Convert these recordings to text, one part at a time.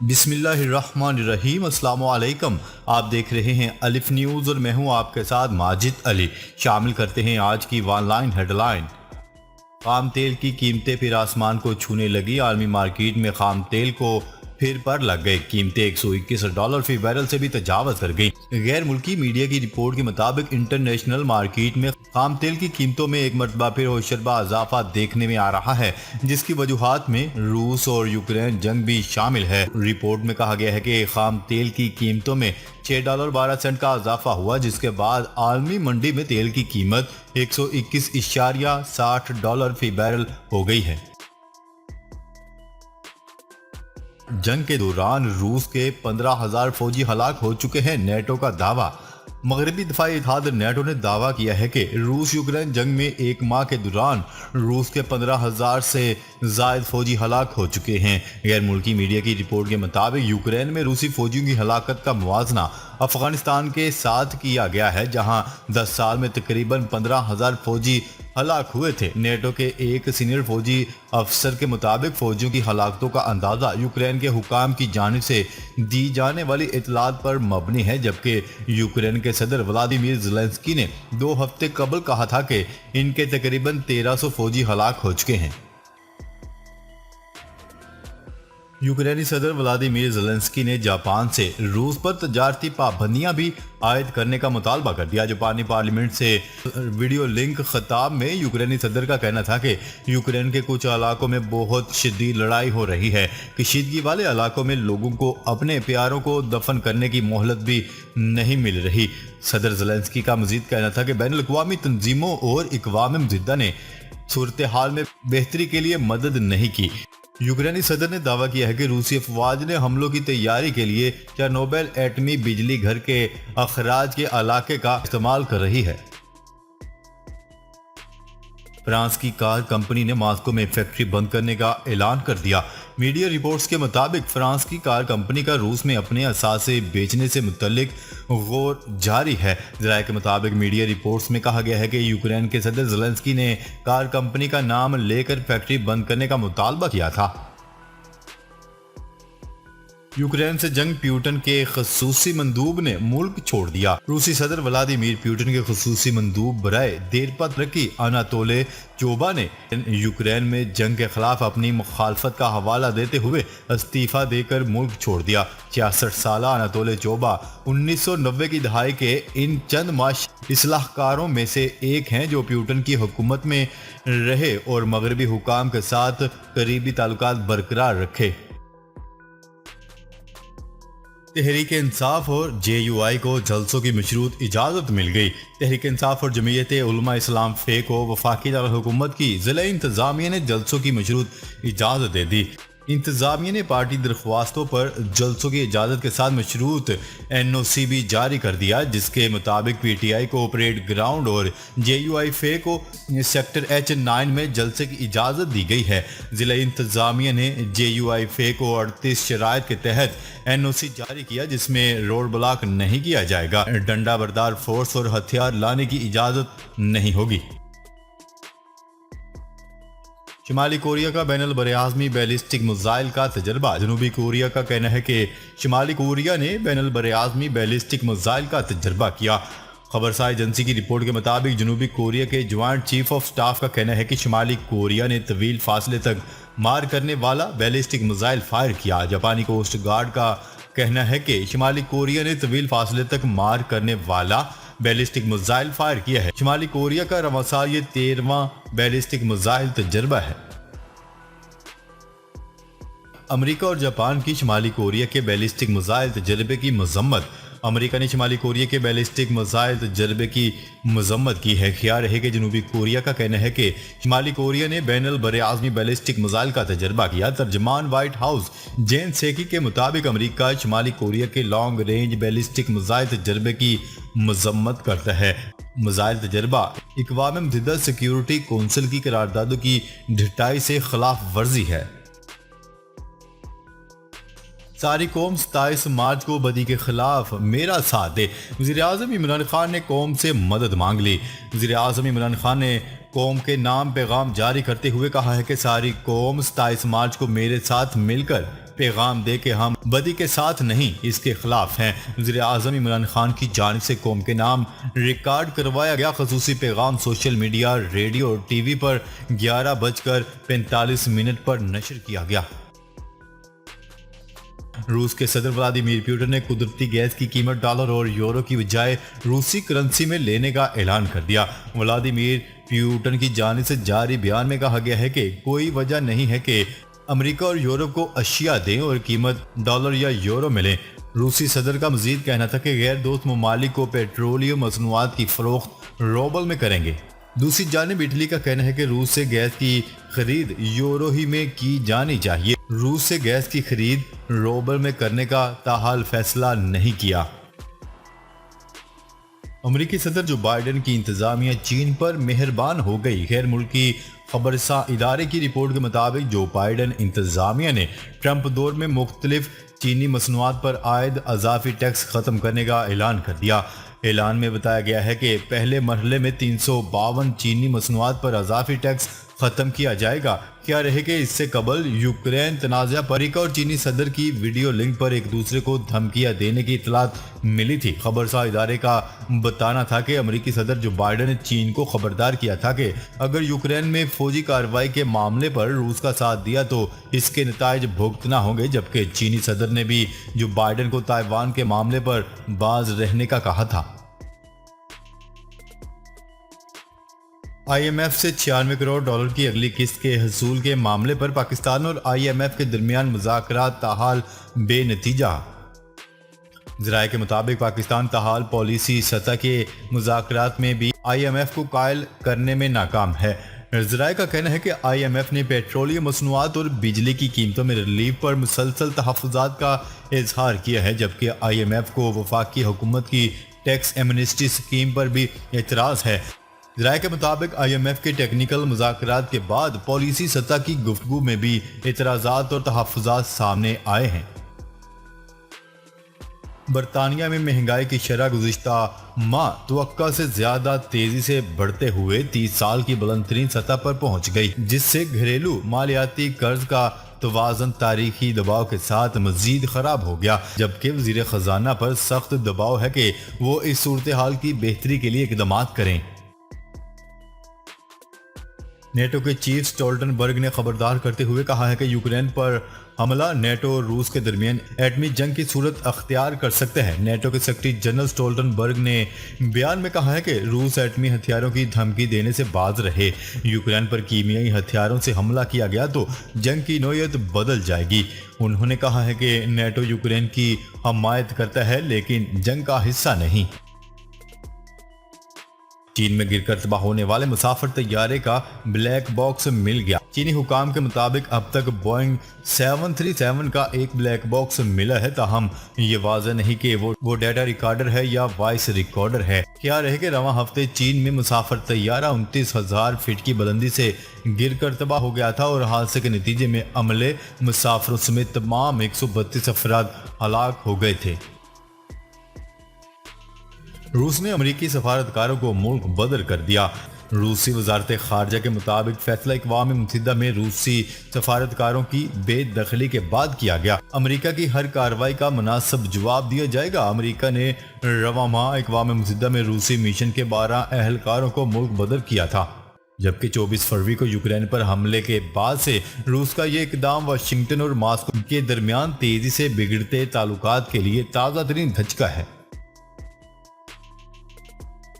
बिस्मिल्लाहिर्रहमानिर्रहीम, अस्सलाम वालेकुम। आप देख रहे हैं अलिफ न्यूज़ और मैं हूं आपके साथ माजिद अली। शामिल करते हैं आज की ऑनलाइन हेडलाइन। खाम तेल की कीमतें फिर आसमान को छूने लगी। आलमी मार्केट में खाम तेल को फिर पर लग गए। कीमतें $121 फी बैरल से भी तजावज कर गई। गैर मुल्की मीडिया की रिपोर्ट के मुताबिक इंटरनेशनल मार्केट में खाम तेल की कीमतों में एक मरतबा फिर होशरबा इजाफा देखने में आ रहा है, जिसकी वजूहात में रूस और यूक्रेन जंग भी शामिल है। रिपोर्ट में कहा गया है कि खाम तेल की कीमतों में $6.12 का इजाफा हुआ, जिसके बाद आलमी मंडी में तेल की कीमत $121.60 फी बैरल हो गई है। जंग के दौरान रूस के 15,000 फौजी हलाक हो चुके हैं, नेटो का दावा। मगरबी दफाई इत्तेहाद नेटो ने दावा किया है कि रूस यूक्रेन जंग में एक माह के दौरान रूस के 15,000 से जायद फौजी हलाक हो चुके हैं। गैर मुल्की मीडिया की रिपोर्ट के मुताबिक यूक्रेन में रूसी फौजियों की हलाकत का मुवाजना अफगानिस्तान के साथ किया गया है, जहां 10 साल में तकरीबन 15,000 फौजी हलाक हुए थे। नेटो के एक सीनियर फौजी अफसर के मुताबिक फौजियों की हलाकतों का अंदाजा यूक्रेन के हुकाम की जानिब से दी जाने वाली इतलात पर मबनी है, जबकि यूक्रेन के सदर व्लादिमीर ज़ेलेंस्की ने 2 हफ्ते कबल कहा था कि इनके तकरीबन 1300 फौजी हलाक हो चुके हैं। यूक्रेनी सदर व्लादिमीर ज़ेलेंस्की ने जापान से रूस पर तजारती पाबंदियां भी आयद करने का मुतालबा कर दिया। जापानी पार्लियामेंट से वीडियो लिंक खिताब में यूक्रेनी सदर का कहना था कि यूक्रेन के कुछ इलाकों में बहुत शदीद लड़ाई हो रही है। कशीदगी वाले इलाकों में लोगों को अपने प्यारों को दफन करने की मोहलत भी नहीं मिल रही। सदर ज़ेलेंस्की का मजीद कहना था कि बैनुल अक़वामी तंजीमों और इक़वाम मुत्तहिदा ने सूरत हाल में बेहतरी के लिए मदद नहीं की। यूक्रेनी सदर ने दावा किया है कि रूसी अफवाज ने हमलों की तैयारी के लिए चेर्नोबिल एटमी बिजली घर के अखराज के इलाके का इस्तेमाल कर रही है। फ्रांस की कार कंपनी ने मॉस्को में फैक्ट्री बंद करने का ऐलान कर दिया। मीडिया रिपोर्ट्स के मुताबिक फ्रांस की कार कंपनी का रूस में अपने असासे बेचने से मुतल्लिक गौर जारी है। ज़राए के मुताबिक मीडिया रिपोर्ट्स में कहा गया है कि यूक्रेन के सदर ज़ेलेंस्की ने कार कंपनी का नाम लेकर फैक्ट्री बंद करने का मुतालबा किया था। यूक्रेन से जंग प्यूटन के खसूसी मंदूब ने मुल्क छोड़ दिया। रूसी सदर व्लादिमीर पुतिन के खसूसी मंदूब बराए देरपा तरक्की अनातोले चोबा ने यूक्रेन में जंग के खिलाफ अपनी मुखालफत का हवाला देते हुए इस्तीफा देकर मुल्क छोड़ दिया। 66 साल अनातोले चोबा 1990 की दहाई के इन चंद माश इस्लाहकारों में से एक हैं जो पुतिन की हुकूमत में रहे और मगरबी हुकाम के साथ करीबी ताल्लुकात बरकरार रखे। तहरीक इंसाफ और JUI को जलसों की मशरूत इजाज़त मिल गई। तहरीक इंसाफ और जमीयत उलमा इस्लाम फ़े को वफाकी दारुल-हुकूमत की ज़िला इंतज़ामिया ने जलसों की मशरूत इजाज़त दे दी। इंतज़ामिया ने पार्टी दरख्वास्तों पर जलसों की इजाज़त के साथ मशरूत NOC भी जारी कर दिया, जिसके मुताबिक PTI को परेड ग्राउंड और JUI फ़े को सेक्टर H9 में जलसे की इजाज़त दी गई है। ज़िला इंतज़ामिया ने JUI फ़े को 38 शराइत के तहत NOC जारी किया, जिसमें रोड ब्लॉक नहीं किया जाएगा, डंडा बरदार फोर्स और हथियार लाने की इजाज़त नहीं होगी। शुमाली कोरिया का बैनुल बरआज़मी बैलिस्टिक मिसाइल का तजर्बा। जनूबी कोरिया का कहना है कि शुमाली कोरिया ने बैनुल बरआज़मी बैलिस्टिक मिसाइल का तजर्बा किया। खबरसार एजेंसी की रिपोर्ट के मुताबिक जनूबी कोरिया के ज्वाइंट चीफ ऑफ स्टाफ का कहना है कि शुमाली कोरिया ने तवील फासले तक मार करने वाला बैलिस्टिक मिसाइल फायर किया। जापानी कोस्ट गार्ड का कहना है कि शुमाली कोरिया ने तवील फासले तक मार करने वाला बैलिस्टिक मिसाइल फायर किया है। शुमाली कोरिया का रवासार ये 13वां बैलिस्टिक मिसाइल तजर्बा है। अमेरिका और जापान की शुमाली कोरिया के बैलिस्टिक मिसाइल तजर्बे की मजम्मत। अमेरिका ने शुमाली कोरिया के बैलिस्टिक मिसाइल तजर्बे की मजम्मत की है। ख्याल रहे कि जनूबी कोरिया का कहना है कि शुमाली कोरिया ने बैनुल बरआज़मी बैलिस्टिक मिसाइल का तजर्बा किया। तर्जमान व्हाइट हाउस जेन सेकी के मुताबिक अमेरिका शुमाली कोरिया के लॉन्ग रेंज बैलिस्टिक मिसाइल तजर्बे की मजम्मत करता है। मिसाइल तजर्बा इक़वाम मुत्तहिदा सिक्योरिटी कौंसिल की करारदादों की ढिठाई से खिलाफ वर्जी है। सारी कौम 27 मार्च को बदी के खिलाफ मेरा साथ दे। वज़ीर-ए-आज़म इमरान खान ने कौम से मदद मांग ली। वज़ीर-ए-आज़म इमरान खान ने कौम के नाम पैगाम जारी करते हुए कहा है कि सारी कौम 27 मार्च को मेरे साथ मिलकर पैगाम दे के हम बदी के साथ नहीं इसके खिलाफ हैं। वज़ीर आज़म इमरान खान की जानिब से कौम के नाम रिकॉर्ड करवाया गया खसूसी पैगाम सोशल मीडिया, रेडियो और टीवी पर 11:45 पर नशर किया गया। रूस के सदर व्लादिमीर पुतिन ने कुदरती गैस की कीमत डॉलर और यूरो की बजाय रूसी करेंसी में लेने का ऐलान कर दिया। व्लादिमीर पुतिन की जानिब से जारी बयान में कहा गया है कि कोई वजह नहीं है कि अमेरिका और यूरोप को अशिया दें और कीमत डॉलर या यूरो मिले। रूसी सदर का मजीद कहना था कि गैर दोस्त ममालिक को पेट्रोलियम मसनूआत की फरोख्त रूबल में करेंगे। दूसरी जानिब इटली का कहना है कि रूस से गैस की खरीद यूरो ही में की जानी चाहिए। रूस से गैस की खरीद रूबल में करने का ताहाल फैसला नहीं किया। अमेरिकी सदर जो बाइडेन की इंतजामिया चीन पर मेहरबान हो गई। गैर मुल्की खबरसा इदारे की रिपोर्ट के मुताबिक जो बाइडेन इंतजामिया ने ट्रंप दौर में मुख्तलिफ चीनी मसनूआत पर आयद अजाफी टैक्स खत्म करने का ऐलान कर दिया। ऐलान में बताया गया है कि पहले मरहले में 352 चीनी मसनूआत पर अजाफी टैक्स खत्म किया जाएगा। क्या रहे कि इससे कबल यूक्रेन तनाज़ा पर अमेरिका और चीनी सदर की वीडियो लिंक पर एक दूसरे को धमकियां देने की इतलात मिली थी। खबरसा इदारे का बताना था कि अमेरिकी सदर जो बाइडेन ने चीन को खबरदार किया था कि अगर यूक्रेन में फौजी कार्रवाई के मामले पर रूस का साथ दिया तो इसके नताइज भुगतना होंगे। जबकि चीनी सदर ने भी जो बाइडेन को ताइवान के मामले पर बाज रहने का कहा था। IMF से 96 करोड़ डॉलर की अगली किस्त के हसूल के मामले पर पाकिस्तान और IMF के दरमियान मुज़ाकरात ताहाल बेनतीजा। ज़राए के मुताबिक पाकिस्तान ताहाल पॉलिसी सतह के मुज़ाकरात में भी IMF को कायल करने में नाकाम है। ज़राए का कहना है कि IMF ने पेट्रोलियम मसनूआत और बिजली की कीमतों में रिलीफ पर मुसलसल तहफ़्फ़ुज़ात का इजहार किया है। जबकि IMF को वफाकी हुकूमत की टैक्स एमनेस्टी स्कीम पर भी एतराज़ है। ज़राए के मुताबिक IMF के टेक्निकल मुज़ाकरात के बाद पॉलिसी सतह की गुफ्तगू में भी एतराज़ात और तहफ़्फ़ुज़ात सामने आए हैं। बरतानिया में महंगाई की शरह गुज़िश्ता माह तवक्का से ज़्यादा तेज़ी से बढ़ते हुए 30 साल की बुलंदतरीन सतह पर पहुँच गई, जिससे घरेलू मालियाती कर्ज का तवाज़न तारीखी दबाव के साथ मजीद खराब हो गया। जबकि वज़ीर ख़जाना पर सख्त दबाव है कि वो इस सूरत हाल की बेहतरी के लिए इक़दाम करें। नेटो के चीफ स्टोल्टनबर्ग ने खबरदार करते हुए कहा है कि यूक्रेन पर हमला नेटो और रूस के दरमियान एटमी जंग की सूरत अख्तियार कर सकते हैं। नेटो के सेक्रेटरी जनरल स्टोल्टनबर्ग ने बयान में कहा है कि रूस एटमी हथियारों की धमकी देने से बाज रहे। यूक्रेन पर कीमियाई हथियारों से हमला किया गया तो जंग की नौयत बदल जाएगी। उन्होंने कहा है कि नेटो यूक्रेन की हमायत करता है लेकिन जंग का हिस्सा नहीं। चीन में गिरकर तबाह होने वाले मुसाफिर तैयारे का ब्लैक बॉक्स मिल गया। चीनी हुकाम के मुताबिक अब तक बोइंग 737 का एक ब्लैक बॉक्स मिला है, ताहम ये वाज़ेह नहीं कि वो डाटा रिकॉर्डर है या वॉइस रिकॉर्डर है। क्या रहे कि रवां हफ्ते चीन में मुसाफिर तैयारा 29,000 फीट की बुलंदी से गिरकर तबाह हो गया था और हादसे के नतीजे में अमले मुसाफिरों समेत तमाम 132 अफराद हलाक हो गए थे। रूस ने अमेरिकी सफारतकारों को मुल्क बदर कर दिया। रूसी वजारत खारजा के मुताबिक फैसला अक़वाम मुत्तहिदा में रूसी सफारतकारों की बेदखली के बाद किया गया। अमेरिका की हर कार्रवाई का मुनासिब जवाब दिया जाएगा। अमेरिका ने रवां माह अक़वाम मुत्तहिदा में रूसी मिशन के 12 अहलकारों को मुल्क बदर किया था। जबकि 24 फरवरी को यूक्रेन पर हमले के बाद से रूस का ये इकदाम वाशिंगटन और मॉस्को के दरमियान तेजी से बिगड़ते ताल्लुकात के लिए ताज़ा तरीन धचका है।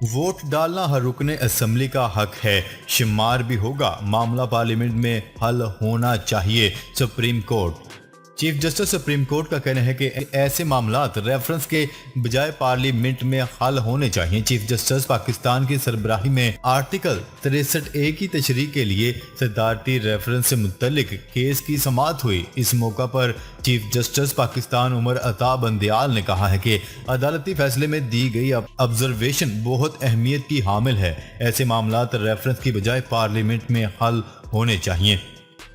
वोट डालना हर रुकने असेंबली का हक है, शुमार भी होगा, मामला पार्लियामेंट में हल होना चाहिए। Supreme court chief justice supreme court का कहना है कि ऐसे मामलात रेफरेंस के बजाय पार्लियामेंट में हल होने चाहिए। चीफ जस्टिस पाकिस्तान की सरबराही में आर्टिकल 63A की तशरीह के लिए सदारती रेफरेंस से मुतल्लिक केस की समाअत हुई। इस मौका पर चीफ जस्टिस पाकिस्तान उमर अता बंदियाल ने कहा है कि अदालती फैसले में दी गई ऑब्जर्वेशन बहुत अहमियत की हामिल है। ऐसे मामलात रेफरेंस की बजाय पार्लियामेंट में हल होने चाहिए।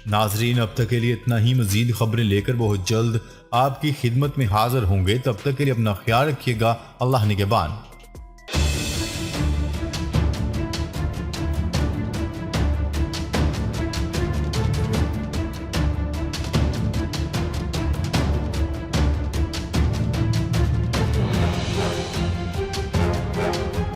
नाजरीन, अब तक के लिए इतना ही। मजीद खबरें लेकर बहुत जल्द आपकी खिदमत में हाजिर होंगे। तब तक के लिए अपना ख्याल रखिएगा। अल्लाह निगहबान।